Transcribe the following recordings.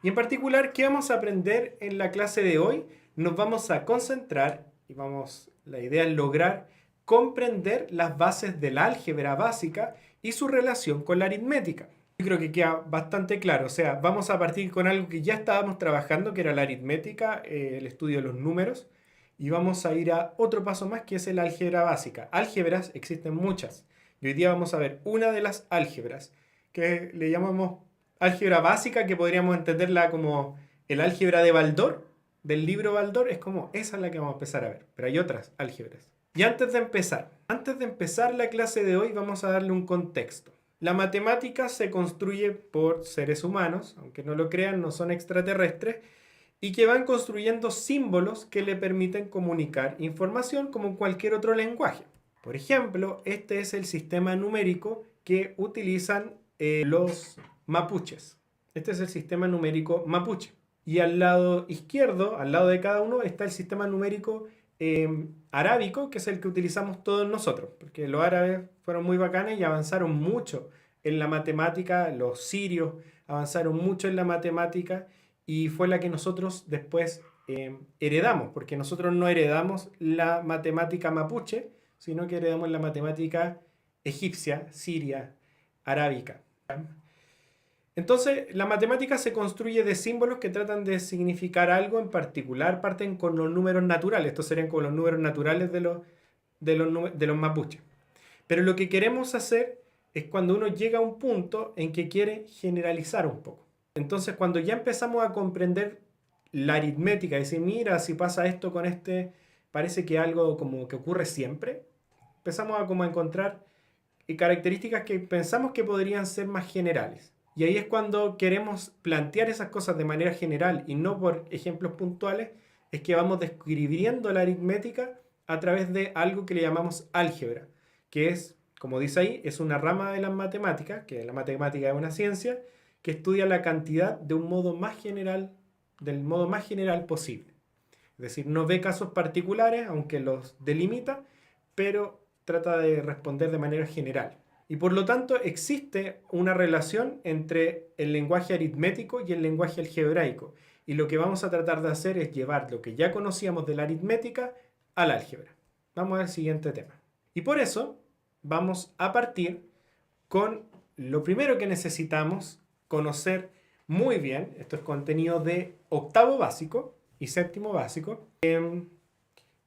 Y en particular, ¿qué vamos a aprender en la clase de hoy? Nos vamos a concentrar y la idea es lograr comprender las bases de la álgebra básica y su relación con la aritmética. Yo creo que queda bastante claro, o sea, vamos a partir con algo que ya estábamos trabajando, que era la aritmética, el estudio de los números, y vamos a ir a otro paso más, que es el álgebra básica. Álgebras existen muchas, y hoy día vamos a ver una de las álgebras, que le llamamos álgebra básica, que podríamos entenderla como el álgebra de Baldor, del libro Baldor, es como esa es la que vamos a empezar a ver, pero hay otras álgebras. Y antes de empezar la clase de hoy, vamos a darle un contexto. La matemática se construye por seres humanos, aunque no lo crean, no son extraterrestres, y que van construyendo símbolos que le permiten comunicar información como en cualquier otro lenguaje. Por ejemplo, este es el sistema numérico que utilizan los mapuches. Este es el sistema numérico mapuche. Y al lado izquierdo, al lado de cada uno, está el sistema numérico arábico, que es el que utilizamos todos nosotros, porque los árabes fueron muy bacanes y avanzaron mucho en la matemática, los sirios avanzaron mucho en la matemática y fue la que nosotros después heredamos, porque nosotros no heredamos la matemática mapuche, sino que heredamos la matemática egipcia, siria, arábica. Entonces, la matemática se construye de símbolos que tratan de significar algo en particular, parten con los números naturales, estos serían como los números naturales de los mapuches. Pero lo que queremos hacer es cuando uno llega a un punto en que quiere generalizar un poco. Entonces, cuando ya empezamos a comprender la aritmética, decir, mira, si pasa esto con este, parece que algo como que ocurre siempre, empezamos a como a encontrar características que pensamos que podrían ser más generales. Y ahí es cuando queremos plantear esas cosas de manera general y no por ejemplos puntuales, es que vamos describiendo la aritmética a través de algo que le llamamos álgebra, que es, como dice ahí, es una rama de las matemáticas, que la matemática es una ciencia, que estudia la cantidad de un modo más general, del modo más general posible. Es decir, no ve casos particulares, aunque los delimita, pero trata de responder de manera general. Y por lo tanto existe una relación entre el lenguaje aritmético y el lenguaje algebraico. Y lo que vamos a tratar de hacer es llevar lo que ya conocíamos de la aritmética al álgebra. Vamos al siguiente tema. Y por eso vamos a partir con lo primero que necesitamos conocer muy bien. Esto es contenido de octavo básico y séptimo básico.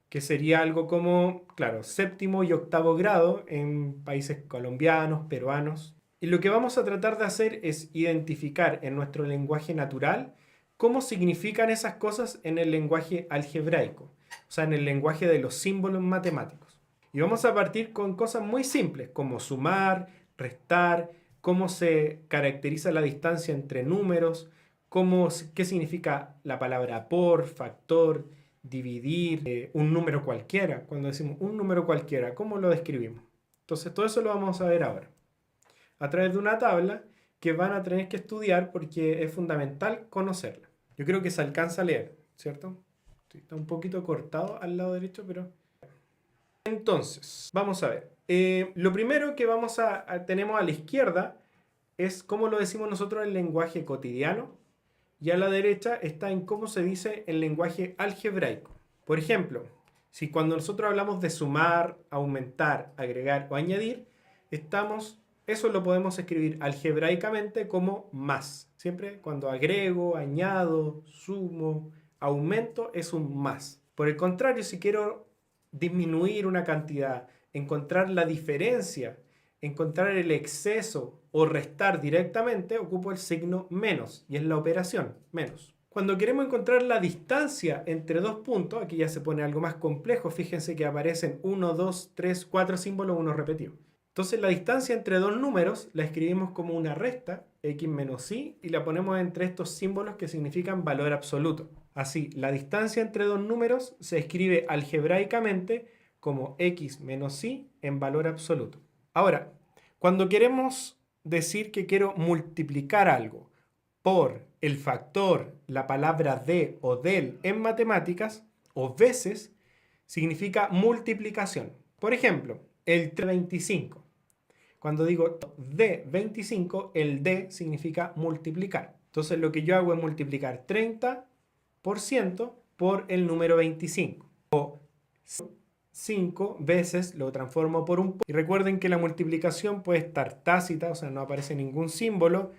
Que sería algo como, claro, séptimo y octavo grado en países colombianos, peruanos. Y lo que vamos a tratar de hacer es identificar en nuestro lenguaje natural cómo significan esas cosas en el lenguaje algebraico, o sea, en el lenguaje de los símbolos matemáticos. Y vamos a partir con cosas muy simples, como sumar, restar, cómo se caracteriza la distancia entre números, qué significa la palabra por, factor, dividir un número cualquiera. Cuando decimos un número cualquiera, ¿cómo lo describimos? Entonces todo eso lo vamos a ver ahora a través de una tabla que van a tener que estudiar porque es fundamental conocerla. Yo creo que se alcanza a leer, ¿cierto? Sí, está un poquito cortado al lado derecho, pero... Entonces, vamos a ver. Lo primero que tenemos a la izquierda es cómo lo decimos nosotros en lenguaje cotidiano, y a la derecha está en cómo se dice el lenguaje algebraico. Por ejemplo, si cuando nosotros hablamos de sumar, aumentar, agregar o añadir, eso lo podemos escribir algebraicamente como más. Siempre cuando agrego, añado, sumo, aumento, es un más. Por el contrario, si quiero disminuir una cantidad, encontrar la diferencia, encontrar el exceso o restar directamente, ocupo el signo menos y es la operación menos. Cuando queremos encontrar la distancia entre dos puntos, aquí ya se pone algo más complejo, fíjense que aparecen 1, 2, 3, 4 símbolos, uno repetido. Entonces la distancia entre dos números la escribimos como una resta, x menos y, y la ponemos entre estos símbolos que significan valor absoluto. Así, la distancia entre dos números se escribe algebraicamente como x menos y en valor absoluto. Ahora, cuando queremos decir que quiero multiplicar algo por el factor, la palabra de o del en matemáticas, o veces, significa multiplicación. Por ejemplo, el 25. Cuando digo de 25, el de significa multiplicar. Entonces lo que yo hago es multiplicar 30% por el número 25. O 5 veces lo transformo por un... Y recuerden que la multiplicación puede estar tácita, o sea, no aparece ningún símbolo,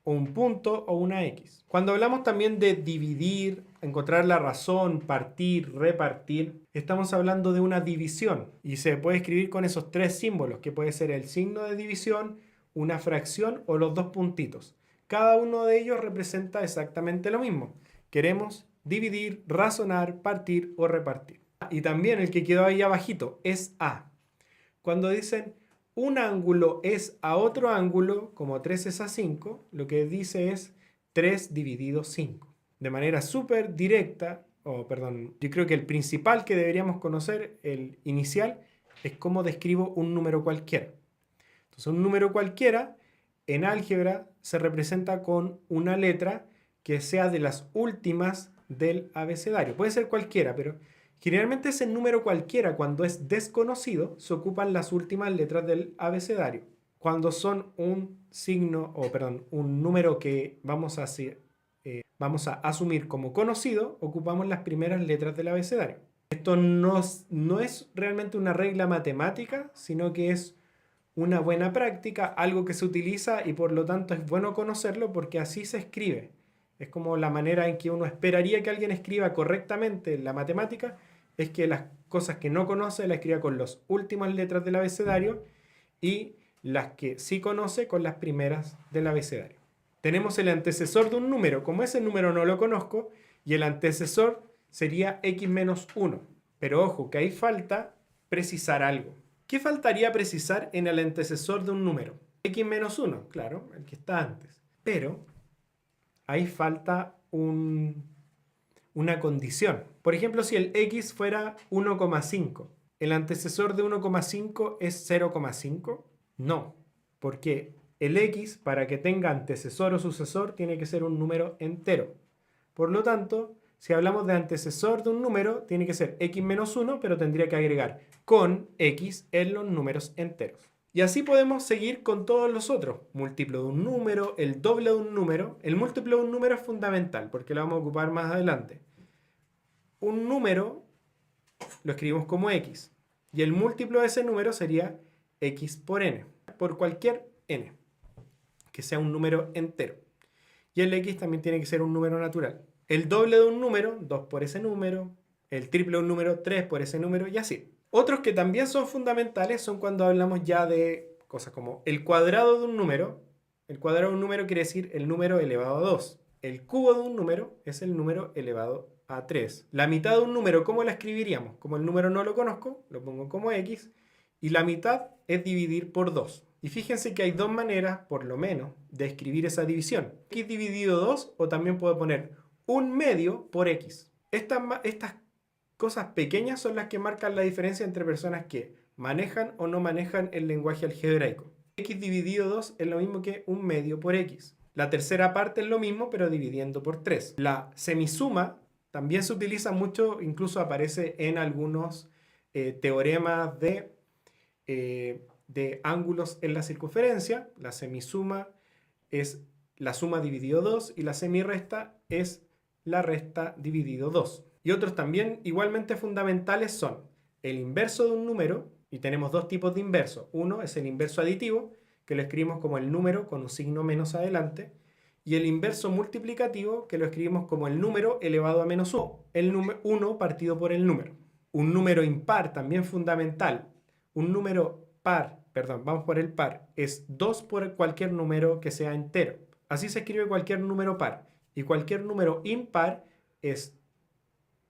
o un punto o una X. Cuando hablamos también de dividir, encontrar la razón, partir, repartir, estamos hablando de una división y se puede escribir con esos tres símbolos, que puede ser el signo de división, una fracción o los dos puntitos. Cada uno de ellos representa exactamente lo mismo. Queremos dividir, razonar, partir o repartir. Y también el que quedó ahí abajito es A. Cuando dicen un ángulo es a otro ángulo, como 3 es a 5, lo que dice es 3 dividido 5. De manera súper directa, yo creo que el principal que deberíamos conocer, el inicial, es cómo describo un número cualquiera. Entonces, un número cualquiera en álgebra se representa con una letra que sea de las últimas del abecedario. Puede ser cualquiera, pero generalmente ese número cualquiera, cuando es desconocido, se ocupan las últimas letras del abecedario. Cuando son un signo, un número que vamos a asumir como conocido, ocupamos las primeras letras del abecedario. Esto no es realmente una regla matemática, sino que es una buena práctica, algo que se utiliza y por lo tanto es bueno conocerlo porque así se escribe. Es como la manera en que uno esperaría que alguien escriba correctamente la matemática, es que las cosas que no conoce las escriba con las últimas letras del abecedario y las que sí conoce con las primeras del abecedario. Tenemos el antecesor de un número, como ese número no lo conozco, y el antecesor sería x menos 1. Pero ojo, que ahí falta precisar algo. ¿Qué faltaría precisar en el antecesor de un número? X menos 1, claro, el que está antes. Pero ahí falta una condición. Por ejemplo, si el x fuera 1,5, ¿el antecesor de 1,5 es 0,5? No, porque el x, para que tenga antecesor o sucesor, tiene que ser un número entero. Por lo tanto, si hablamos de antecesor de un número, tiene que ser x menos 1, pero tendría que agregar con x en los números enteros. Y así podemos seguir con todos los otros. Múltiplo de un número, el doble de un número. El múltiplo de un número es fundamental porque lo vamos a ocupar más adelante. Un número lo escribimos como x. Y el múltiplo de ese número sería x por n. Por cualquier n. Que sea un número entero. Y el x también tiene que ser un número natural. El doble de un número, 2 por ese número. El triple de un número, 3 por ese número y así. Otros que también son fundamentales son cuando hablamos ya de cosas como el cuadrado de un número. El cuadrado de un número quiere decir el número elevado a 2. El cubo de un número es el número elevado a 3. La mitad de un número, ¿cómo la escribiríamos? Como el número no lo conozco, lo pongo como x. Y la mitad es dividir por 2. Y fíjense que hay dos maneras, por lo menos, de escribir esa división. X dividido 2, o también puedo poner un medio por x. Estas cosas pequeñas son las que marcan la diferencia entre personas que manejan o no manejan el lenguaje algebraico. X dividido 2 es lo mismo que un medio por x. La tercera parte es lo mismo, pero dividiendo por 3. La semisuma también se utiliza mucho, incluso aparece en algunos teoremas de ángulos en la circunferencia. La semisuma es la suma dividido 2 y la semirresta es la resta dividido 2. Y otros también igualmente fundamentales son el inverso de un número, y tenemos dos tipos de inverso. Uno es el inverso aditivo, que lo escribimos como el número con un signo menos adelante, y el inverso multiplicativo, que lo escribimos como el número elevado a menos 1, el 1 partido por el número. Un número impar también fundamental. Un número par, vamos por el par, es 2 por cualquier número que sea entero. Así se escribe cualquier número par. Y cualquier número impar es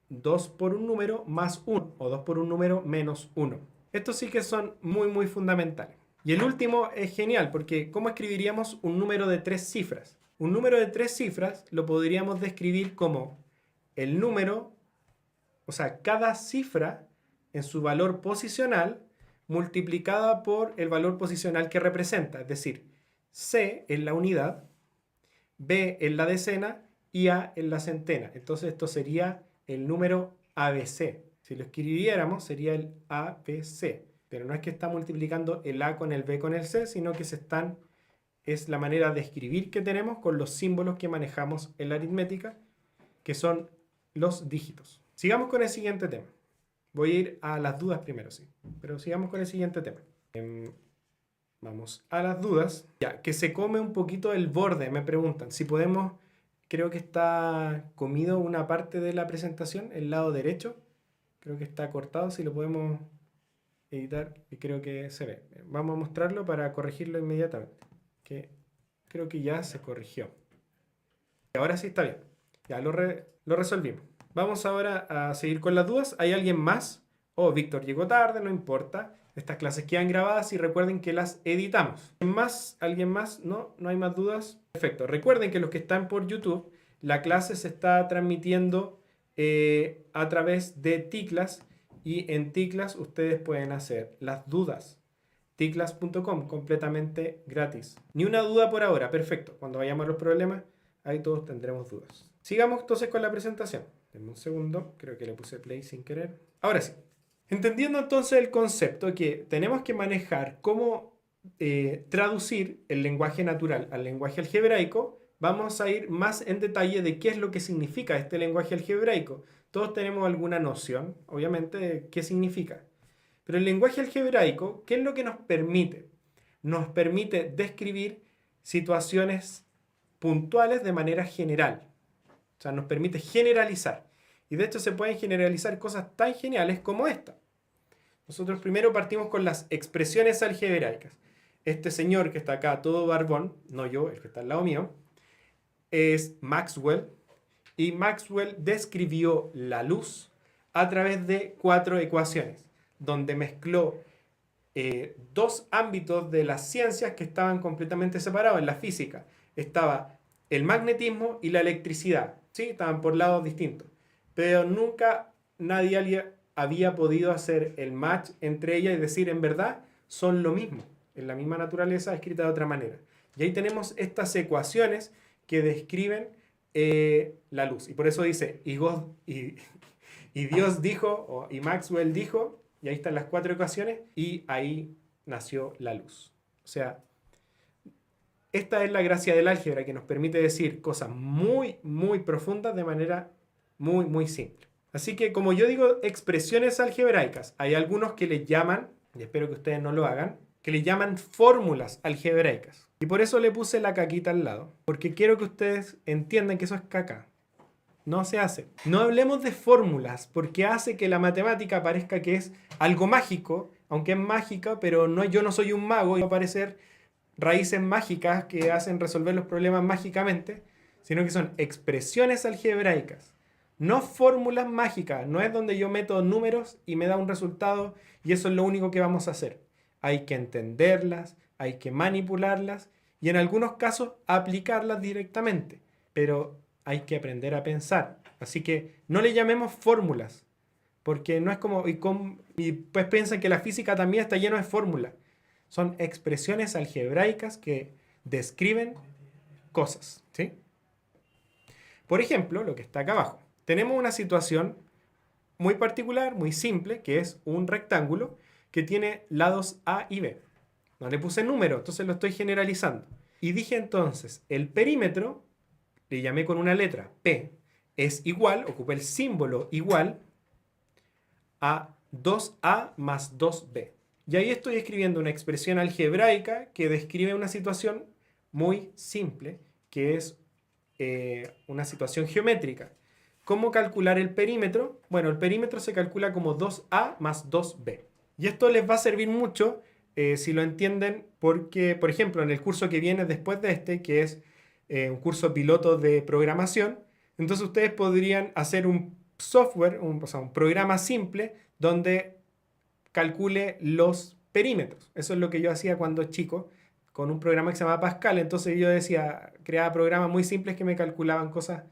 2 por un número más 1 o 2 por un número menos 1. Estos sí que son muy muy fundamentales. Y el último es genial porque ¿cómo escribiríamos un número de 3 cifras? Un número de 3 cifras lo podríamos describir como el número, o sea, cada cifra en su valor posicional multiplicada por el valor posicional que representa. Es decir, C es la unidad, B es la decena y A es la centena. Entonces esto sería el número ABC. Si lo escribiéramos sería el ABC. Pero no es que está multiplicando el A con el B con el C, sino que se están es la manera de escribir que tenemos con los símbolos que manejamos en la aritmética, que son los dígitos. Sigamos con el siguiente tema. Voy a ir a las dudas primero, sí. Pero sigamos con el siguiente tema. Vamos a las dudas. Ya, que se come un poquito el borde, me preguntan. Si podemos, creo que está comido una parte de la presentación, el lado derecho. Creo que está cortado, si lo podemos editar, y creo que se ve. Vamos a mostrarlo para corregirlo inmediatamente. Que creo que ya se corrigió. Y ahora sí está bien. Ya lo resolvimos. Vamos ahora a seguir con las dudas. ¿Hay alguien más? Oh, Víctor llegó tarde, no importa. Estas clases quedan grabadas y recuerden que las editamos. ¿Más? ¿Alguien más? ¿No? ¿No hay más dudas? Perfecto. Recuerden que los que están por YouTube, la clase se está transmitiendo a través de Ticlas, y en Ticlas ustedes pueden hacer las dudas. Ticlas.com, completamente gratis. Ni una duda por ahora. Perfecto. Cuando vayamos a los problemas, ahí todos tendremos dudas. Sigamos entonces con la presentación. Denme un segundo. Creo que le puse play sin querer. Ahora sí. Entendiendo entonces el concepto que tenemos que manejar cómo traducir el lenguaje natural al lenguaje algebraico, vamos a ir más en detalle de qué es lo que significa este lenguaje algebraico. Todos tenemos alguna noción, obviamente, de qué significa. Pero el lenguaje algebraico, ¿qué es lo que nos permite? Nos permite describir situaciones puntuales de manera general. O sea, nos permite generalizar. Y de hecho se pueden generalizar cosas tan geniales como esta. Nosotros primero partimos con las expresiones algebraicas. Este señor que está acá, todo barbón, no yo, el que está al lado mío, es Maxwell. Y Maxwell describió la luz a través de 4 ecuaciones, donde mezcló dos ámbitos de las ciencias que estaban completamente separados. En la física estaba el magnetismo y la electricidad. ¿Sí? Estaban por lados distintos. Pero nunca nadie había podido hacer el match entre ellas y decir, en verdad, son lo mismo, en la misma naturaleza, escrita de otra manera. Y ahí tenemos estas ecuaciones que describen la luz. Y por eso dice, y Dios dijo, y Maxwell dijo, y ahí están las 4 ecuaciones, y ahí nació la luz. O sea, esta es la gracia del álgebra, que nos permite decir cosas muy, muy profundas de manera muy, muy simple. Así que, como yo digo, expresiones algebraicas, hay algunos que les llaman, y espero que ustedes no lo hagan, que les llaman fórmulas algebraicas. Y por eso le puse la caquita al lado, porque quiero que ustedes entiendan que eso es caca. No se hace. No hablemos de fórmulas, porque hace que la matemática parezca que es algo mágico, aunque es mágica, pero no, yo no soy un mago y no parecer raíces mágicas que hacen resolver los problemas mágicamente, sino que son expresiones algebraicas. No fórmulas mágicas, no es donde yo meto números y me da un resultado y eso es lo único que vamos a hacer. Hay que entenderlas, hay que manipularlas y en algunos casos aplicarlas directamente, pero hay que aprender a pensar. Así que no le llamemos fórmulas, porque no es como... Y pues piensan que la física también está llena de fórmulas. Son expresiones algebraicas que describen cosas, ¿sí? Por ejemplo, lo que está acá abajo. Tenemos una situación muy particular, muy simple, que es un rectángulo que tiene lados A y B. No le puse número, entonces lo estoy generalizando. Y dije entonces, el perímetro, le llamé con una letra P, es igual, ocupé el símbolo igual, a 2A más 2B. Y ahí estoy escribiendo una expresión algebraica que describe una situación muy simple, que es una situación geométrica. ¿Cómo calcular el perímetro? Bueno, el perímetro se calcula como 2A más 2B. Y esto les va a servir mucho si lo entienden porque, por ejemplo, en el curso que viene después de este, que es un curso piloto de programación, entonces ustedes podrían hacer un software, o sea, un programa simple donde calcule los perímetros. Eso es lo que yo hacía cuando chico con un programa que se llama Pascal. Entonces yo decía, creaba programas muy simples que me calculaban cosas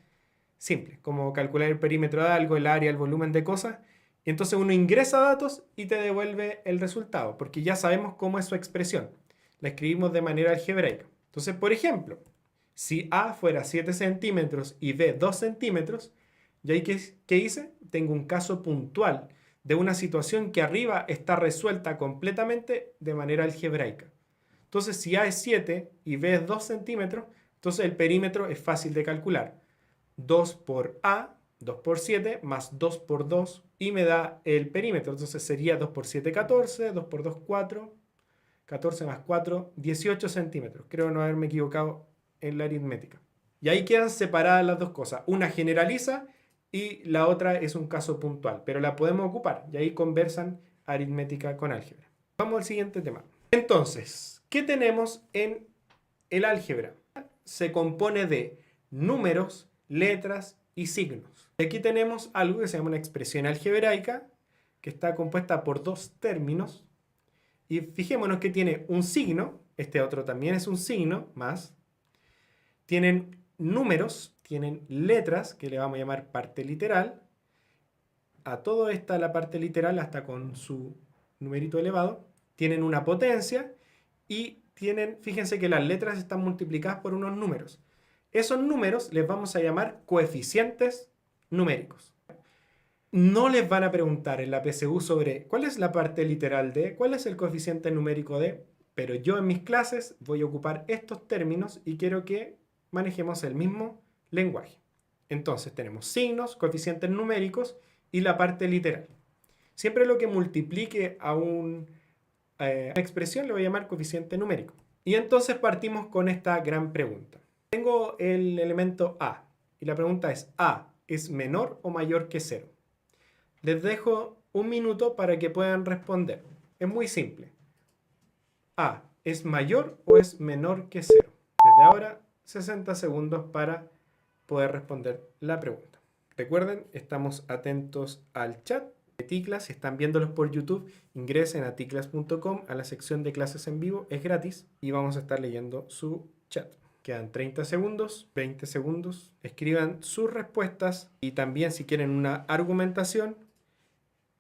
simples, como calcular el perímetro de algo, el área, el volumen de cosas. Y entonces uno ingresa datos y te devuelve el resultado, porque ya sabemos cómo es su expresión. La escribimos de manera algebraica. Entonces, por ejemplo, si A fuera 7 centímetros y B 2 centímetros, ¿y ahí qué hice? Tengo un caso puntual de una situación que arriba está resuelta completamente de manera algebraica. Entonces, si A es 7 y B es 2 centímetros, entonces el perímetro es fácil de calcular. 2 por A, 2 por 7, más 2 por 2, y me da el perímetro. Entonces sería 2 por 7, 14, 2 por 2, 4, 14 más 4, 18 centímetros. Creo no haberme equivocado en la aritmética. Y ahí quedan separadas las dos cosas. Una generaliza y la otra es un caso puntual, pero la podemos ocupar. Y ahí conversan aritmética con álgebra. Vamos al siguiente tema. Entonces, ¿qué tenemos en el álgebra? Se compone de números, letras y signos. Y aquí tenemos algo que se llama una expresión algebraica, que está compuesta por dos términos. Y fijémonos que tiene un signo, este otro también es un signo, más. Tienen números, tienen letras, que le vamos a llamar parte literal. A todo esta la parte literal, hasta con su numerito elevado. Tienen una potencia y tienen, fíjense que las letras están multiplicadas por unos números. Esos números les vamos a llamar coeficientes numéricos. No les van a preguntar en la PSU sobre cuál es la parte literal de, cuál es el coeficiente numérico de, pero yo en mis clases voy a ocupar estos términos y quiero que manejemos el mismo lenguaje. Entonces tenemos signos, coeficientes numéricos y la parte literal. Siempre lo que multiplique a una expresión le voy a llamar coeficiente numérico. Y entonces partimos con esta gran pregunta. Tengo el elemento A y la pregunta es: ¿A es menor o mayor que 0? Les dejo un minuto para que puedan responder. Es muy simple. ¿A es mayor o es menor que 0? Desde ahora, 60 segundos para poder responder la pregunta. Recuerden, estamos atentos al chat de Ticlas. Si están viéndolos por YouTube, ingresen a ticlas.com a la sección de clases en vivo. Es gratis y vamos a estar leyendo su chat. Quedan 30 segundos, 20 segundos. Escriban sus respuestas y también si quieren una argumentación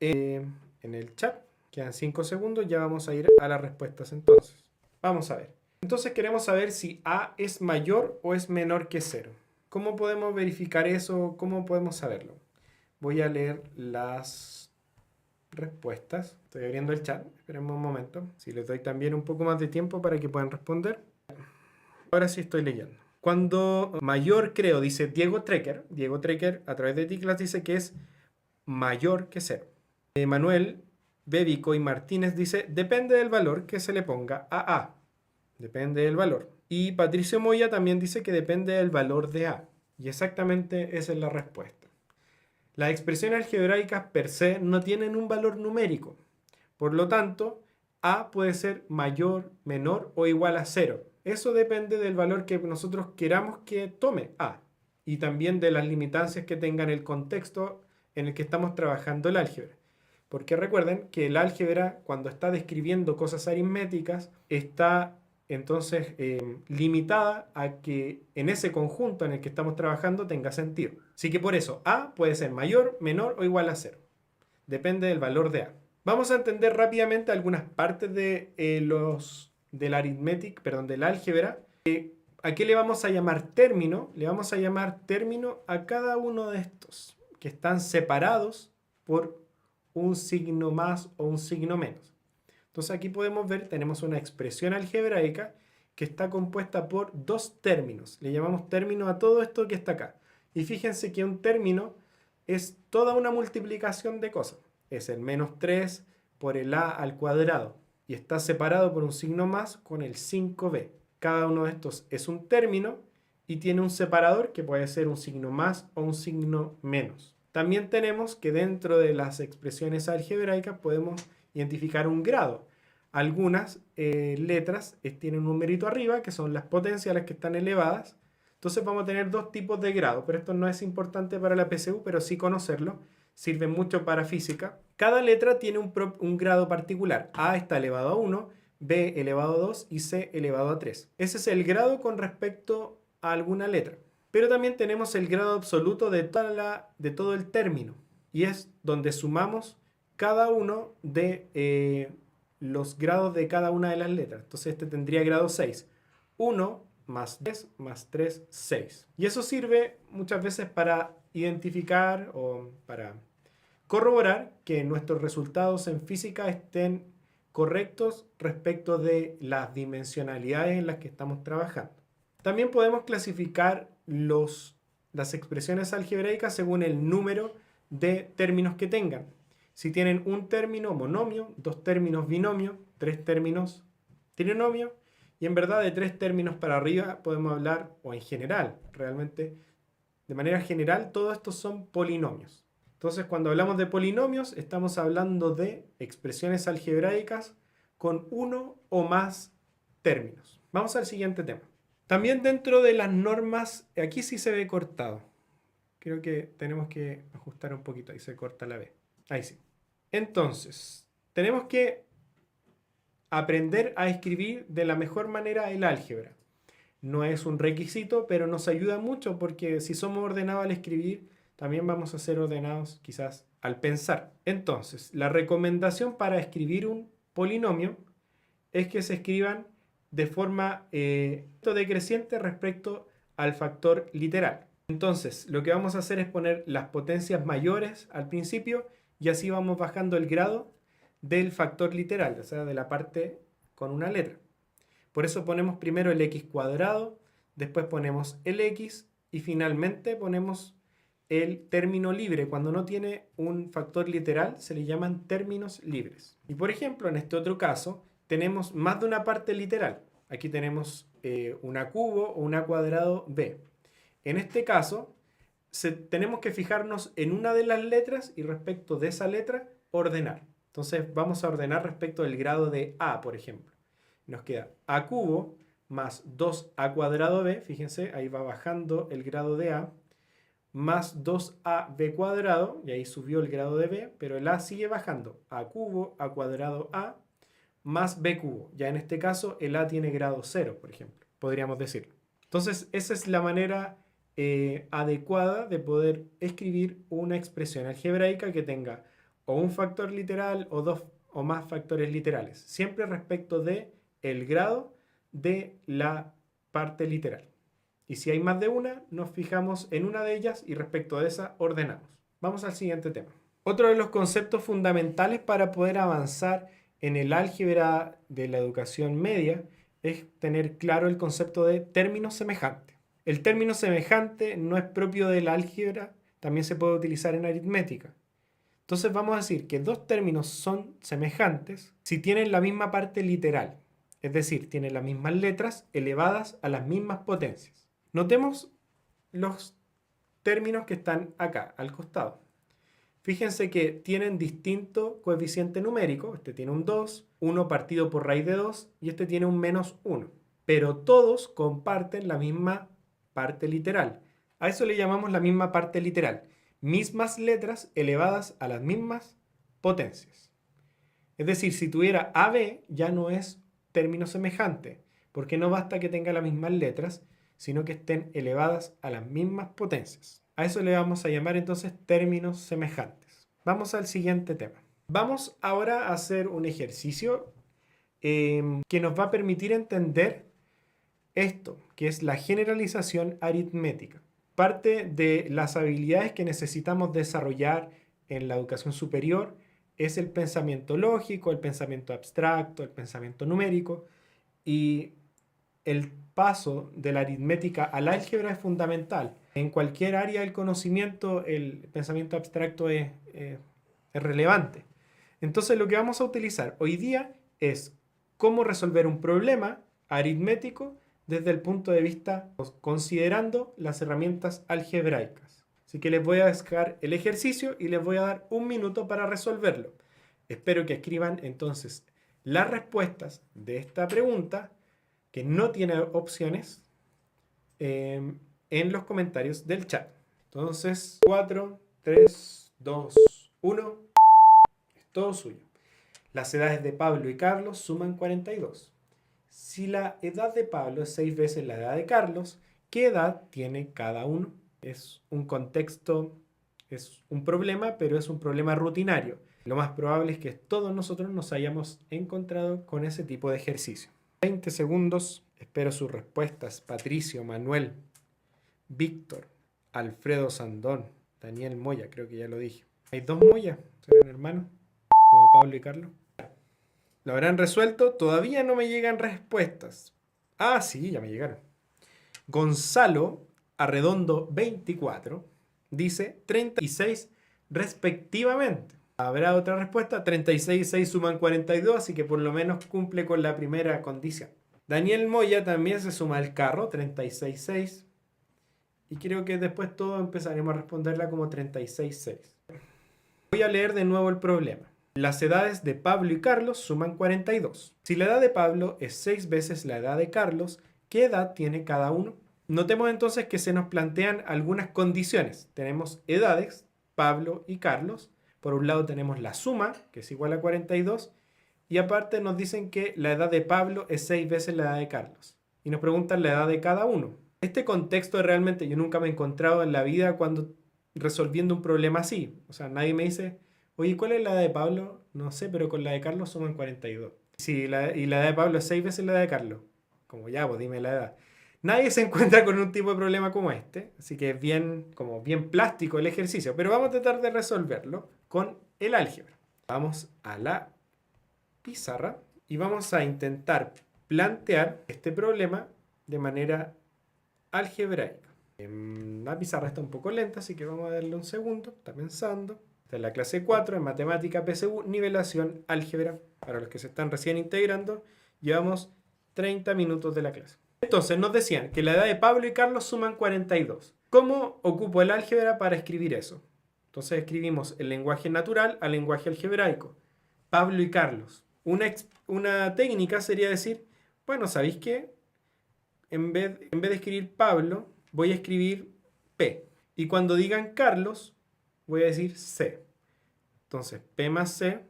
en el chat. Quedan 5 segundos, ya vamos a ir a las respuestas entonces. Vamos a ver. Entonces queremos saber si A es mayor o es menor que 0. ¿Cómo podemos verificar eso? ¿Cómo podemos saberlo? Voy a leer las respuestas. Estoy abriendo el chat. Esperen un momento. Si les doy también un poco más de tiempo para que puedan responder. Ahora sí estoy leyendo. Cuando mayor creo, dice Diego Trecker. Diego Trecker a través de Ticlas dice que es mayor que 0. Manuel Bébico y Martínez dice depende del valor que se le ponga a A. Depende del valor. Y Patricio Moya también dice que depende del valor de A. Y exactamente esa es la respuesta. Las expresiones algebraicas per se no tienen un valor numérico. Por lo tanto, A puede ser mayor, menor o igual a 0. Eso depende del valor que nosotros queramos que tome A. Y también de las limitancias que tenga en el contexto en el que estamos trabajando el álgebra. Porque recuerden que el álgebra, cuando está describiendo cosas aritméticas, está entonces limitada a que en ese conjunto en el que estamos trabajando tenga sentido. Así que por eso A puede ser mayor, menor o igual a 0. Depende del valor de A. Vamos a entender rápidamente algunas partes de del álgebra. ¿A qué le vamos a llamar término? Le vamos a llamar término a cada uno de estos que están separados por un signo más o un signo menos. Entonces aquí podemos ver, tenemos una expresión algebraica que está compuesta por dos términos. Le llamamos término a todo esto que está acá. Y fíjense que un término es toda una multiplicación de cosas. Es el menos 3 por el a al cuadrado. Y está separado por un signo más con el 5b. Cada uno de estos es un término y tiene un separador que puede ser un signo más o un signo menos. También tenemos que dentro de las expresiones algebraicas podemos identificar un grado. Algunas letras tienen un numerito arriba, que son las potencias, las que están elevadas. Entonces vamos a tener dos tipos de grado, pero esto no es importante para la PSU, pero sí conocerlo. Sirve mucho para física. Cada letra tiene un grado particular. A está elevado a 1, B elevado a 2 y C elevado a 3. Ese es el grado con respecto a alguna letra. Pero también tenemos el grado absoluto de todo el término. Y es donde sumamos cada uno de los grados de cada una de las letras. Entonces este tendría grado 6. 1 más 10 más 3, 6. Y eso sirve muchas veces para identificar o para corroborar que nuestros resultados en física estén correctos respecto de las dimensionalidades en las que estamos trabajando. También podemos clasificar las expresiones algebraicas según el número de términos que tengan. Si tienen un término monomio, dos términos binomio, tres términos trinomio, y en verdad de tres términos para arriba podemos hablar, o en general, realmente, de manera general, todos estos son polinomios. Entonces, cuando hablamos de polinomios, estamos hablando de expresiones algebraicas con uno o más términos. Vamos al siguiente tema. También dentro de las normas, aquí sí se ve cortado. Creo que tenemos que ajustar un poquito, ahí se corta la B. Ahí sí. Entonces, tenemos que aprender a escribir de la mejor manera el álgebra. No es un requisito, pero nos ayuda mucho porque si somos ordenados al escribir, también vamos a ser ordenados quizás al pensar. Entonces, la recomendación para escribir un polinomio es que se escriban de forma decreciente respecto al factor literal. Entonces, lo que vamos a hacer es poner las potencias mayores al principio y así vamos bajando el grado del factor literal, o sea, de la parte con una letra. Por eso ponemos primero el x cuadrado, después ponemos el x y finalmente ponemos el término libre. Cuando no tiene un factor literal se le llaman términos libres. Y por ejemplo, en este otro caso, tenemos más de una parte literal. Aquí tenemos una cubo o una cuadrado b. En este caso, tenemos que fijarnos en una de las letras y respecto de esa letra, ordenar. Entonces vamos a ordenar respecto del grado de a, por ejemplo. Nos queda a cubo más 2a cuadrado b, fíjense, ahí va bajando el grado de a, más 2ab cuadrado, y ahí subió el grado de b, pero el a sigue bajando, a cubo, a cuadrado a, más b cubo. Ya en este caso el a tiene grado 0, por ejemplo, podríamos decir. Entonces esa es la manera adecuada de poder escribir una expresión algebraica que tenga o un factor literal o dos o más factores literales, siempre respecto de el grado de la parte literal. Y si hay más de una, nos fijamos en una de ellas y respecto de esa ordenamos. Vamos al siguiente tema. Otro de los conceptos fundamentales para poder avanzar en el álgebra de la educación media es tener claro el concepto de término semejante. El término semejante no es propio del álgebra, también se puede utilizar en aritmética. Entonces vamos a decir que dos términos son semejantes si tienen la misma parte literal, es decir, tienen las mismas letras elevadas a las mismas potencias. Notemos los términos que están acá, al costado. Fíjense que tienen distinto coeficiente numérico. Este tiene un 2, 1 partido por raíz de 2 y este tiene un menos 1. Pero todos comparten la misma parte literal. A eso le llamamos la misma parte literal. Mismas letras elevadas a las mismas potencias. Es decir, si tuviera AB ya no es término semejante, porque no basta que tenga las mismas letras, sino que estén elevadas a las mismas potencias. A eso le vamos a llamar entonces términos semejantes. Vamos al siguiente tema. Vamos ahora a hacer un ejercicio que nos va a permitir entender esto, que es la generalización aritmética. Parte de las habilidades que necesitamos desarrollar en la educación superior es el pensamiento lógico, el pensamiento abstracto, el pensamiento numérico, y el paso de la aritmética al álgebra es fundamental. En cualquier área del conocimiento el pensamiento abstracto es relevante. Entonces lo que vamos a utilizar hoy día es cómo resolver un problema aritmético desde el punto de vista considerando las herramientas algebraicas. Así que les voy a dejar el ejercicio y les voy a dar un minuto para resolverlo. Espero que escriban entonces las respuestas de esta pregunta, que no tiene opciones, en los comentarios del chat. Entonces, 4, 3, 2, 1, es todo suyo. Las edades de Pablo y Carlos suman 42. Si la edad de Pablo es 6 veces la edad de Carlos, ¿qué edad tiene cada uno? Es un contexto, es un problema, pero es un problema rutinario. Lo más probable es que todos nosotros nos hayamos encontrado con ese tipo de ejercicio. 20 segundos, espero sus respuestas. Patricio, Manuel, Víctor, Alfredo Sandón, Daniel Moya, creo que ya lo dije. Hay dos Moya, serán hermanos, como Pablo y Carlos. ¿Lo habrán resuelto? Todavía no me llegan respuestas. Ah, sí, ya me llegaron. Gonzalo Arredondo 24 dice 36 respectivamente. ¿Habrá otra respuesta? 36 y 6 suman 42, así que por lo menos cumple con la primera condición. Daniel Moya también se suma al carro, 36,6. Y creo que después todos empezaremos a responderla como 36,6. Voy a leer de nuevo el problema. Las edades de Pablo y Carlos suman 42. Si la edad de Pablo es 6 veces la edad de Carlos, ¿qué edad tiene cada uno? Notemos entonces que se nos plantean algunas condiciones. Tenemos edades, Pablo y Carlos. Por un lado tenemos la suma, que es igual a 42. Y aparte nos dicen que la edad de Pablo es 6 veces la edad de Carlos. Y nos preguntan la edad de cada uno. Este contexto realmente yo nunca me he encontrado en la vida cuando resolviendo un problema así. O sea, nadie me dice, oye, ¿cuál es la edad de Pablo? No sé, pero con la de Carlos suman 42. Sí, y la edad de Pablo es 6 veces la edad de Carlos. Como ya, pues dime la edad. Nadie se encuentra con un tipo de problema como este, así que es bien, como bien plástico el ejercicio, pero vamos a tratar de resolverlo con el álgebra. Vamos a la pizarra y vamos a intentar plantear este problema de manera algebraica. La pizarra está un poco lenta, así que vamos a darle un segundo. Está pensando. Esta es la clase 4 en matemática PSU, nivelación álgebra. Para los que se están recién integrando, llevamos 30 minutos de la clase. Entonces nos decían que la edad de Pablo y Carlos suman 42. ¿Cómo ocupo el álgebra para escribir eso? Entonces escribimos el lenguaje natural al lenguaje algebraico. Pablo y Carlos. Una técnica sería decir, bueno, ¿sabéis qué? En vez de escribir Pablo, voy a escribir P. Y cuando digan Carlos, voy a decir C. Entonces, P más C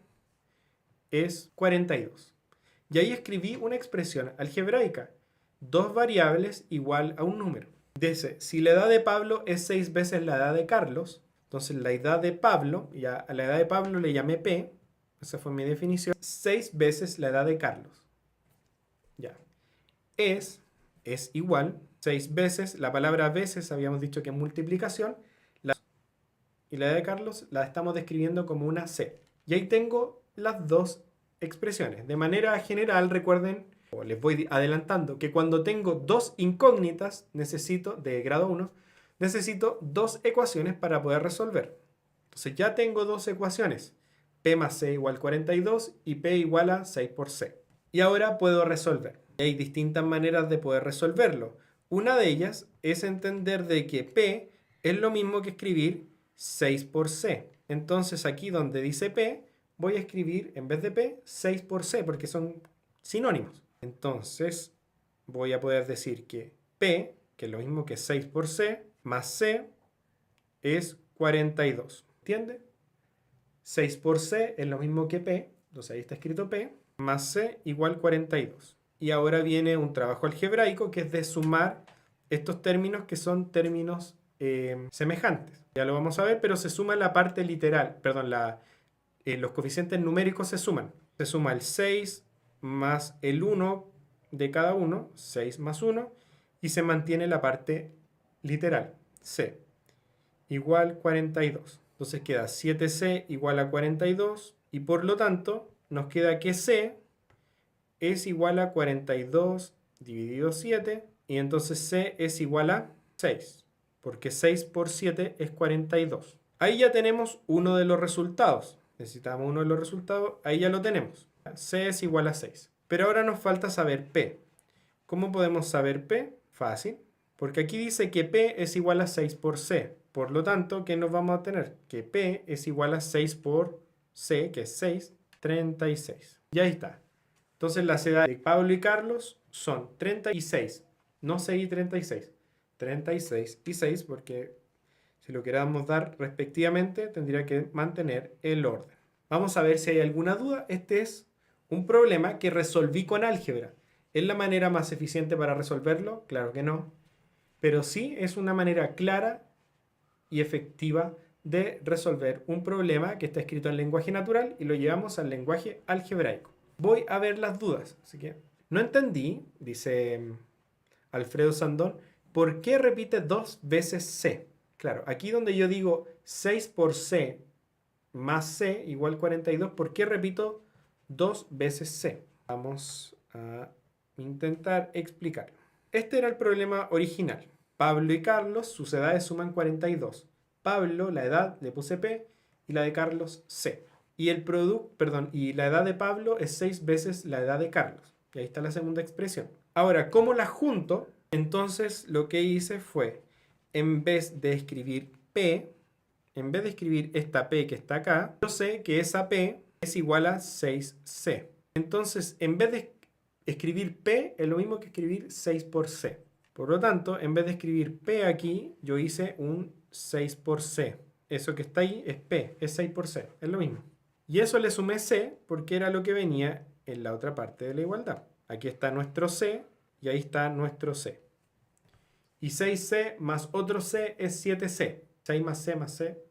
es 42. Y ahí escribí una expresión algebraica. Dos variables igual a un número. Dice, si la edad de Pablo es 6 veces la edad de Carlos, entonces la edad de Pablo, ya a la edad de Pablo le llamé P, esa fue mi definición, 6 veces la edad de Carlos. Ya. Es igual, 6 veces, la palabra veces habíamos dicho que es multiplicación, y la edad de Carlos la estamos describiendo como una C. Y ahí tengo las dos expresiones. De manera general, recuerden, o les voy adelantando, que cuando tengo dos incógnitas, de grado 1, necesito dos ecuaciones para poder resolver. Entonces ya tengo dos ecuaciones. P más C igual 42 y P igual a 6 por C. Y ahora puedo resolver. Hay distintas maneras de poder resolverlo. Una de ellas es entender de que P es lo mismo que escribir 6 por C. Entonces aquí donde dice P, voy a escribir en vez de P 6 por C porque son sinónimos. Entonces voy a poder decir que P, que es lo mismo que 6 por C, más C es 42. ¿Entiende? 6 por C es lo mismo que P, entonces ahí está escrito P, más C igual 42. Y ahora viene un trabajo algebraico que es de sumar estos términos que son términos semejantes. Ya lo vamos a ver, pero se suma la parte literal, perdón, los coeficientes numéricos se suman. Se suma el 6 más el 1 de cada uno, 6 más 1, y se mantiene la parte literal, C, igual 42. Entonces queda 7C igual a 42, y por lo tanto nos queda que C es igual a 42 dividido 7, y entonces C es igual a 6, porque 6 por 7 es 42. Ahí ya tenemos uno de los resultados. Necesitamos uno de los resultados, ahí ya lo tenemos. C es igual a 6. Pero ahora nos falta saber P. ¿Cómo podemos saber P? Fácil, porque aquí dice que P es igual a 6 por C. Por lo tanto, ¿qué nos vamos a tener? Que P es igual a 6 por C, que es 6, 36. Y ahí está. Entonces las edades de Pablo y Carlos son 36. No 6 y 36. 36 y 6 porque si lo queramos dar respectivamente tendría que mantener el orden. Vamos a ver si hay alguna duda. Este es un problema que resolví con álgebra. ¿Es la manera más eficiente para resolverlo? Claro que no. Pero sí es una manera clara y efectiva de resolver un problema que está escrito en lenguaje natural y lo llevamos al lenguaje algebraico. Voy a ver las dudas. Así que no entendí, dice Alfredo Sandón, ¿por qué repite dos veces C? Claro, aquí donde yo digo 6 por C más C igual 42, ¿por qué repito 2 veces C. Vamos a intentar explicarlo. Este era el problema original. Pablo y Carlos, sus edades suman 42. Pablo, la edad, le puse P, y la de Carlos, C. Y y la edad de Pablo es 6 veces la edad de Carlos. Y ahí está la segunda expresión. Ahora, ¿cómo la junto? Entonces, lo que hice fue, en vez de escribir P, en vez de escribir esta P que está acá, yo sé que esa P es igual a 6C. Entonces, en vez de escribir P, es lo mismo que escribir 6 por C. Por lo tanto, en vez de escribir P aquí, yo hice un 6 por C. Eso que está ahí es P, es 6 por C, es lo mismo. Y eso le sumé C porque era lo que venía en la otra parte de la igualdad. Aquí está nuestro C y ahí está nuestro C. Y 6C más otro C es 7C. 6 más C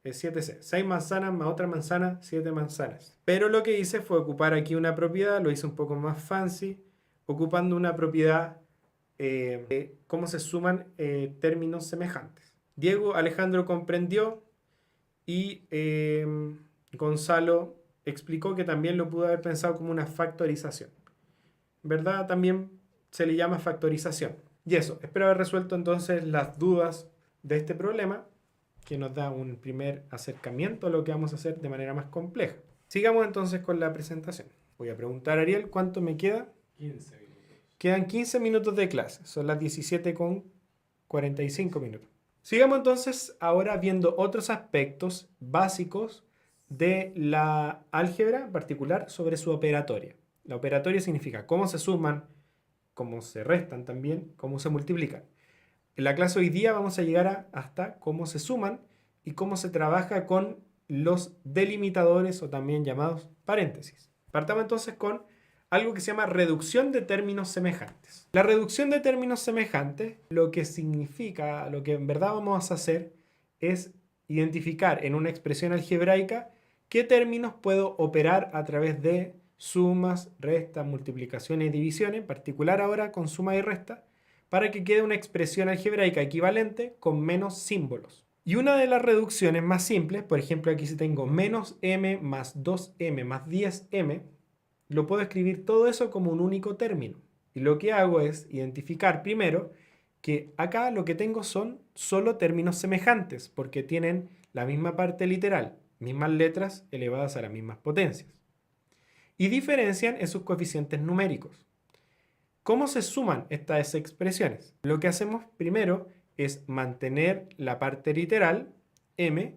es 7C. 6 manzanas más otra manzana, 7 manzanas. Pero lo que hice fue ocupar aquí una propiedad, lo hice un poco más fancy, ocupando una propiedad de cómo se suman términos semejantes. Diego Alejandro comprendió y Gonzalo explicó que también lo pudo haber pensado como una factorización. ¿Verdad? También se le llama factorización. Y eso, espero haber resuelto entonces las dudas de este problema, que nos da un primer acercamiento a lo que vamos a hacer de manera más compleja. Sigamos entonces con la presentación. Voy a preguntar a Ariel cuánto me queda. 15 minutos. Quedan 15 minutos de clase, son las 17:45 minutos. Sigamos entonces ahora viendo otros aspectos básicos de la álgebra, en particular sobre su operatoria. La operatoria significa cómo se suman, cómo se restan también, cómo se multiplican. En la clase hoy día vamos a llegar hasta cómo se suman y cómo se trabaja con los delimitadores o también llamados paréntesis. Partamos entonces con algo que se llama reducción de términos semejantes. La reducción de términos semejantes, lo que significa, lo que en verdad vamos a hacer es identificar en una expresión algebraica qué términos puedo operar a través de sumas, restas, multiplicaciones y divisiones, en particular ahora con suma y resta, para que quede una expresión algebraica equivalente con menos símbolos. Y una de las reducciones más simples, por ejemplo aquí si tengo menos m más 2m más 10m, lo puedo escribir todo eso como un único término. Y lo que hago es identificar primero que acá lo que tengo son solo términos semejantes, porque tienen la misma parte literal, mismas letras elevadas a las mismas potencias. Y diferencian en sus coeficientes numéricos. ¿Cómo se suman estas expresiones? Lo que hacemos primero es mantener la parte literal, m,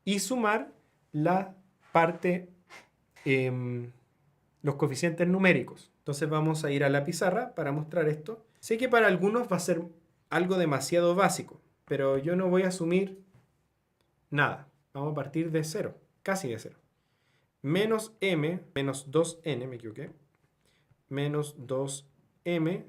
y sumar la parte, los coeficientes numéricos. Entonces vamos a ir a la pizarra para mostrar esto. Sé que para algunos va a ser algo demasiado básico, pero yo no voy a asumir nada. Vamos a partir de cero, casi de cero. Menos m, menos 2n, me equivoqué, menos 2m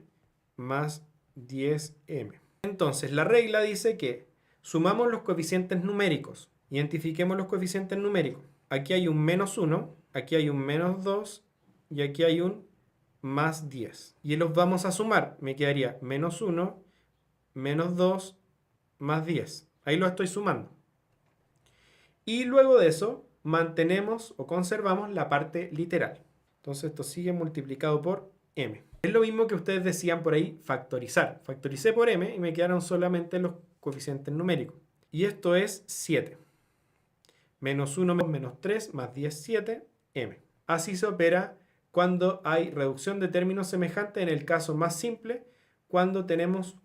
más 10m. Entonces, la regla dice que sumamos los coeficientes numéricos. Identifiquemos los coeficientes numéricos. Aquí hay un menos 1, aquí hay un menos 2 y aquí hay un más 10. Y los vamos a sumar. Me quedaría menos 1, menos 2, más 10. Ahí lo estoy sumando. Y luego de eso, mantenemos o conservamos la parte literal. Entonces esto sigue multiplicado por m. Es lo mismo que ustedes decían por ahí, factorizar. Factoricé por m y me quedaron solamente los coeficientes numéricos. Y esto es 7. Menos 1 menos 3 más 10, 7, m. Así se opera cuando hay reducción de términos semejantes, en el caso más simple, cuando tenemos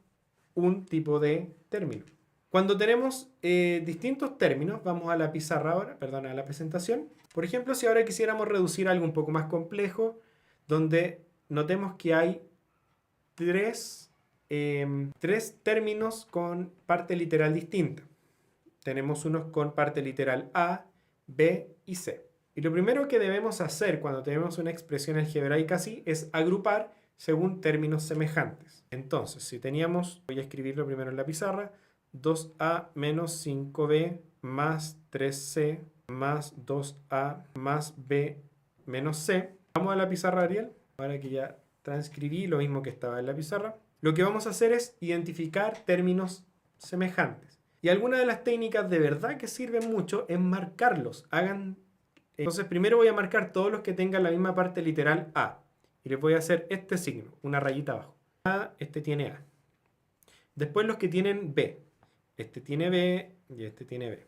un tipo de término. Cuando tenemos distintos términos, vamos a la pizarra ahora, perdón, a la presentación. Por ejemplo, si ahora quisiéramos reducir algo un poco más complejo, donde notemos que hay tres términos con parte literal distinta. Tenemos unos con parte literal A, B y C. Y lo primero que debemos hacer cuando tenemos una expresión algebraica así es agrupar según términos semejantes. Entonces, si teníamos, voy a escribirlo primero en la pizarra, 2a menos 5b más 3c más 2a más b menos c. Vamos a la pizarra, Ariel, ahora que ya transcribí lo mismo que estaba en la pizarra. Lo que vamos a hacer es identificar términos semejantes. Y algunas de las técnicas de verdad que sirven mucho es marcarlos. Hagan Entonces primero voy a marcar todos los que tengan la misma parte literal A. Y les voy a hacer este signo, una rayita abajo. A, este tiene A. Después los que tienen B. Este tiene B y este tiene B.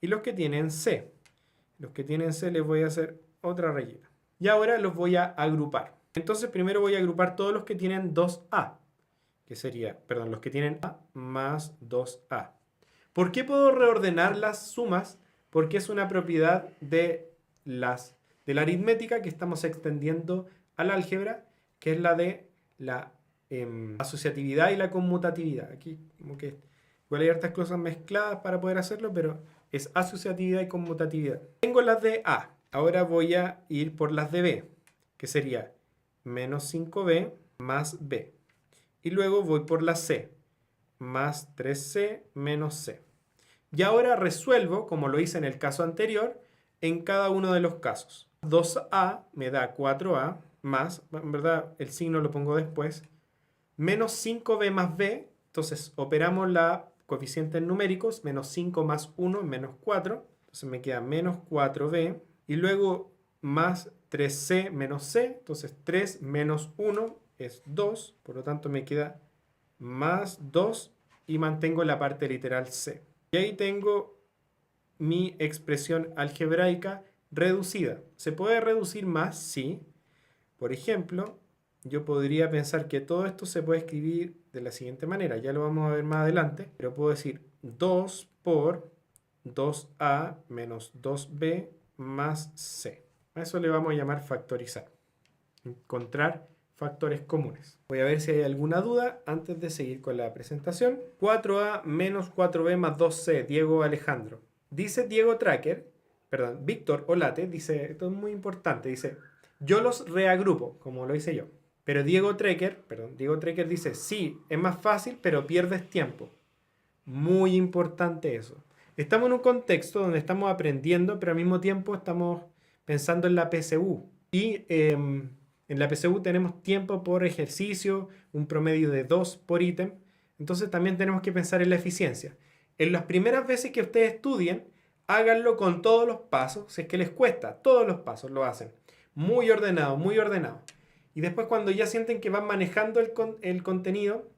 Y los que tienen C. Los que tienen C les voy a hacer otra rayita. Y ahora los voy a agrupar. Entonces primero voy a agrupar todos los que tienen 2A. Que sería, perdón, los que tienen A más 2A. ¿Por qué puedo reordenar las sumas? Porque es una propiedad de la aritmética que estamos extendiendo al álgebra, que es la de la asociatividad y la conmutatividad. Aquí como que igual hay hartas cosas mezcladas para poder hacerlo, pero es asociatividad y conmutatividad. Tengo las de A, ahora voy a ir por las de B, que sería menos 5B más B. Y luego voy por la C, más 3C menos C. Y ahora resuelvo, como lo hice en el caso anterior, en cada uno de los casos. 2A me da 4A más, en verdad el signo lo pongo después, menos 5B más B. Entonces operamos los coeficientes numéricos, menos 5 más 1 es menos 4. Entonces me queda menos 4B. Y luego más 3C menos C. Entonces 3 menos 1 es 2. Por lo tanto me queda más 2 y mantengo la parte literal C. Y ahí tengo mi expresión algebraica reducida. ¿Se puede reducir más? Sí. Por ejemplo, yo podría pensar que todo esto se puede escribir de la siguiente manera. Ya lo vamos a ver más adelante. Pero puedo decir 2 por 2A menos 2B más C. A eso le vamos a llamar factorizar. Encontrar factores comunes. Voy a ver si hay alguna duda antes de seguir con la presentación. 4A menos 4B más 2C, Diego Alejandro. Dice Diego Tracker, perdón, Víctor Olate, dice, esto es muy importante, dice, yo los reagrupo, como lo hice yo. Pero Diego Tracker dice, sí, es más fácil, pero pierdes tiempo. Muy importante eso. Estamos en un contexto donde estamos aprendiendo, pero al mismo tiempo estamos pensando en la PSU. Y en la PSU tenemos tiempo por ejercicio, un promedio de 2 por ítem. Entonces también tenemos que pensar en la eficiencia. En las primeras veces que ustedes estudien, háganlo con todos los pasos. Si es que les cuesta, todos los pasos lo hacen. Muy ordenado, muy ordenado. Y después cuando ya sienten que van manejando el contenido,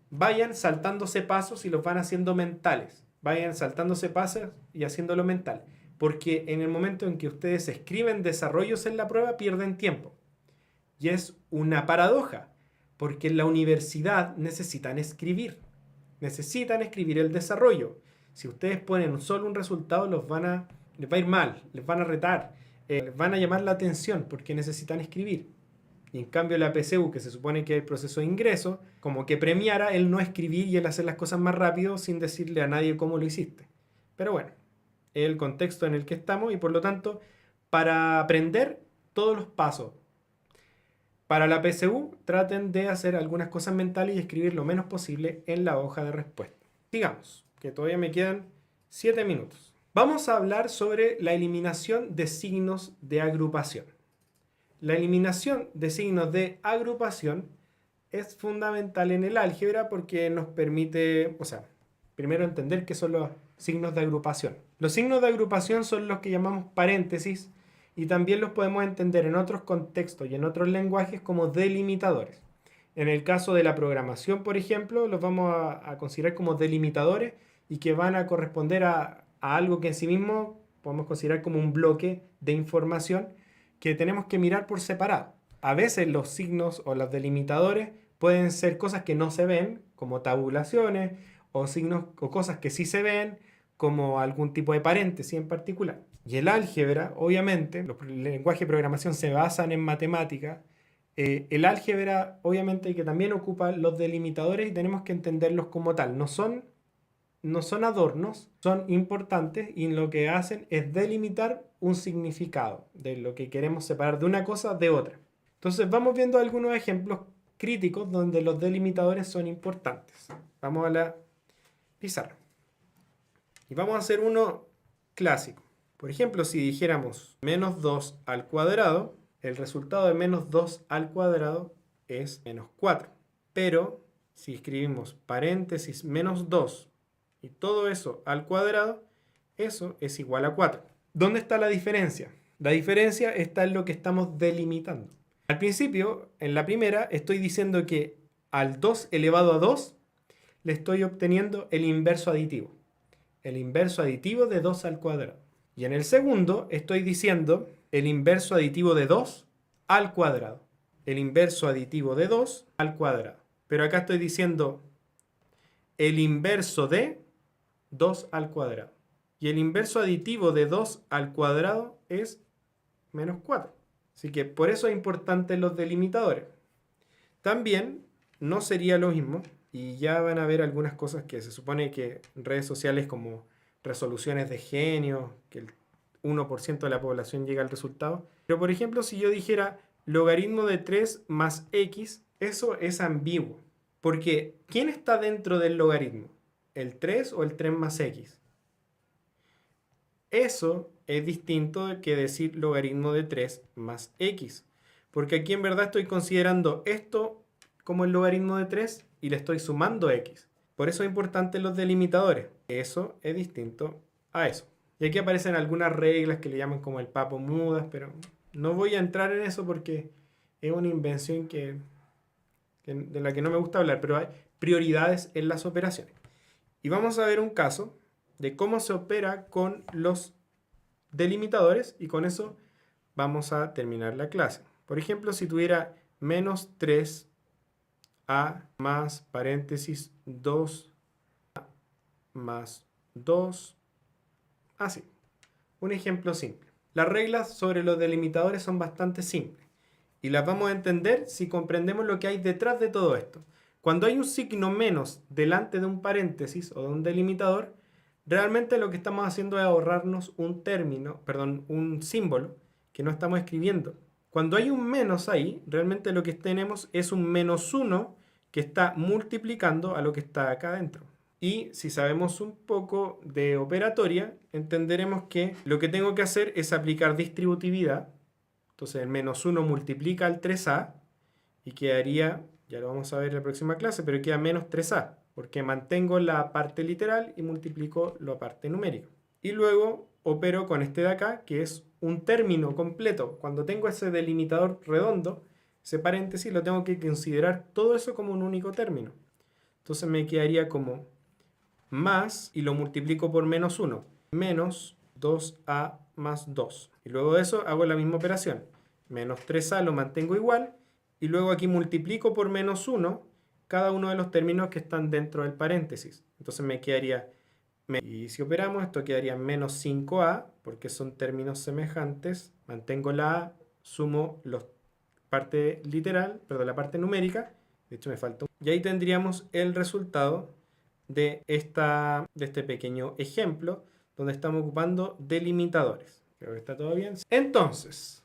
vayan saltándose pasos y los van haciendo mentales. Vayan saltándose pasos y haciéndolo mental. Porque en el momento en que ustedes escriben desarrollos en la prueba, pierden tiempo. Y es una paradoja, porque en la universidad necesitan escribir el desarrollo. Si ustedes ponen solo un resultado, les va a ir mal, les van a retar, les van a llamar la atención porque necesitan escribir. Y en cambio la PSU, que se supone que es el proceso de ingreso, como que premiara el no escribir y el hacer las cosas más rápido sin decirle a nadie cómo lo hiciste. Pero bueno, es el contexto en el que estamos y por lo tanto, para aprender todos los pasos, para la PSU, traten de hacer algunas cosas mentales y escribir lo menos posible en la hoja de respuesta. Sigamos, que todavía me quedan 7 minutos. Vamos a hablar sobre la eliminación de signos de agrupación. La eliminación de signos de agrupación es fundamental en el álgebra porque nos permite, primero entender qué son los signos de agrupación. Los signos de agrupación son los que llamamos paréntesis, y también los podemos entender en otros contextos y en otros lenguajes como delimitadores. En el caso de la programación, por ejemplo, los vamos a considerar como delimitadores y que van a corresponder a algo que en sí mismo podemos considerar como un bloque de información que tenemos que mirar por separado. A veces los signos o los delimitadores pueden ser cosas que no se ven, como tabulaciones, o signos o cosas que sí se ven, como algún tipo de paréntesis en particular. Y el álgebra, obviamente, los lenguajes de programación se basan en matemática. El álgebra, obviamente, que también ocupa los delimitadores y tenemos que entenderlos como tal. No son adornos, son importantes y lo que hacen es delimitar un significado de lo que queremos separar de una cosa de otra. Entonces vamos viendo algunos ejemplos críticos donde los delimitadores son importantes. Vamos a la pizarra. Y vamos a hacer uno clásico. Por ejemplo, si dijéramos menos 2 al cuadrado, el resultado de menos 2 al cuadrado es menos 4. Pero si escribimos paréntesis menos 2 y todo eso al cuadrado, eso es igual a 4. ¿Dónde está la diferencia? La diferencia está en lo que estamos delimitando. Al principio, en la primera, estoy diciendo que al 2 elevado a 2 le estoy obteniendo el inverso aditivo. El inverso aditivo de 2 al cuadrado. Y en el segundo estoy diciendo el inverso aditivo de 2 al cuadrado. El inverso aditivo de 2 al cuadrado. Pero acá estoy diciendo el inverso de 2 al cuadrado. Y el inverso aditivo de 2 al cuadrado es menos 4. Así que por eso es importante los delimitadores. También no sería lo mismo, y ya van a ver algunas cosas que se supone que en redes sociales como resoluciones de genio, que el 1% de la población llega al resultado. Pero por ejemplo, si yo dijera logaritmo de 3 más x, eso es ambiguo. Porque ¿quién está dentro del logaritmo? ¿El 3 o el 3 más x? Eso es distinto que decir logaritmo de 3 más x. Porque aquí en verdad estoy considerando esto como el logaritmo de 3 y le estoy sumando x. Por eso es importante los delimitadores. Eso es distinto a eso. Y aquí aparecen algunas reglas que le llaman como el papo mudas, pero no voy a entrar en eso porque es una invención de la que no me gusta hablar, pero hay prioridades en las operaciones. Y vamos a ver un caso de cómo se opera con los delimitadores y con eso vamos a terminar la clase. Por ejemplo, si tuviera menos 3a más paréntesis 2a más 2, así. Un ejemplo simple. Las reglas sobre los delimitadores son bastante simples y las vamos a entender si comprendemos lo que hay detrás de todo esto. Cuando hay un signo menos delante de un paréntesis o de un delimitador, realmente lo que estamos haciendo es ahorrarnos un símbolo que no estamos escribiendo. Cuando hay un menos ahí, realmente lo que tenemos es un menos 1 que está multiplicando a lo que está acá adentro. Y si sabemos un poco de operatoria, entenderemos que lo que tengo que hacer es aplicar distributividad. Entonces el menos 1 multiplica al 3a y quedaría, ya lo vamos a ver en la próxima clase, pero queda menos 3a, porque mantengo la parte literal y multiplico la parte numérica. Y luego opero con este de acá, que es un término completo. Cuando tengo ese delimitador redondo, ese paréntesis, lo tengo que considerar todo eso como un único término. Entonces me quedaría como más, y lo multiplico por menos 1, menos 2a más 2. Y luego de eso hago la misma operación. Menos 3a lo mantengo igual, y luego aquí multiplico por menos 1 cada uno de los términos que están dentro del paréntesis. Entonces me quedaría, y si operamos, esto quedaría menos 5a, porque son términos semejantes. Mantengo la a, sumo la parte literal, perdón, la parte numérica. De hecho me falta. Y ahí tendríamos el resultado de este pequeño ejemplo donde estamos ocupando delimitadores. Creo que está todo bien. Entonces,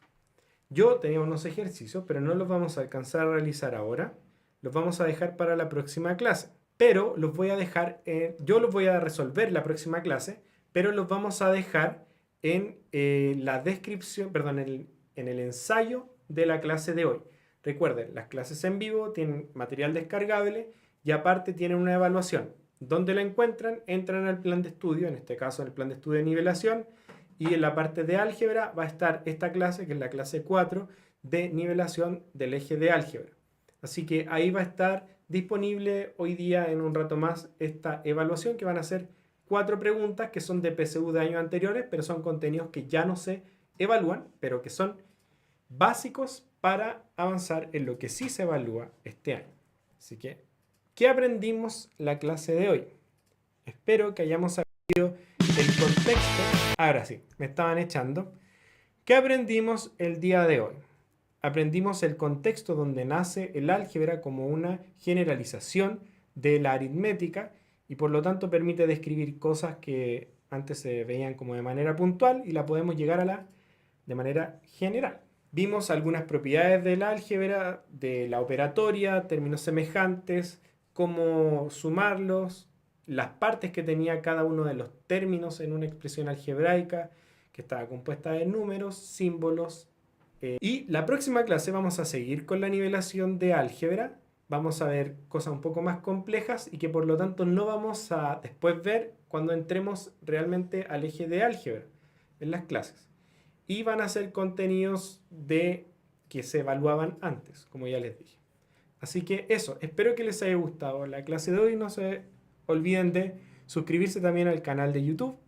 yo tenía unos ejercicios, pero no los vamos a alcanzar a realizar ahora. Los vamos a dejar para la próxima clase. Pero los voy a dejar, yo los voy a resolver la próxima clase, pero los vamos a dejar en la descripción, perdón, en el ensayo de la clase de hoy. Recuerden, las clases en vivo tienen material descargable y aparte tienen una evaluación. ¿Dónde la encuentran? Entran al plan de estudio, en este caso en el plan de estudio de nivelación, y en la parte de álgebra va a estar esta clase, que es la clase 4 de nivelación del eje de álgebra. Así que ahí va a estar disponible hoy día en un rato más esta evaluación, que van a ser 4 preguntas que son de PSU de años anteriores, pero son contenidos que ya no se evalúan, pero que son básicos para avanzar en lo que sí se evalúa este año. Así que, ¿qué aprendimos la clase de hoy? Espero que hayamos aprendido el contexto. Ahora sí, me estaban echando. ¿Qué aprendimos el día de hoy? Aprendimos el contexto donde nace el álgebra como una generalización de la aritmética y por lo tanto permite describir cosas que antes se veían como de manera puntual y la podemos llegar a de manera general. Vimos algunas propiedades del álgebra, de la operatoria, términos semejantes, cómo sumarlos, las partes que tenía cada uno de los términos en una expresión algebraica que estaba compuesta de números, símbolos. Y la próxima clase vamos a seguir con la nivelación de álgebra. Vamos a ver cosas un poco más complejas y que por lo tanto no vamos a después ver cuando entremos realmente al eje de álgebra en las clases. y van a ser contenidos de que se evaluaban antes, como ya les dije. Así que eso, espero que les haya gustado la clase de hoy. No se olviden de suscribirse también al canal de YouTube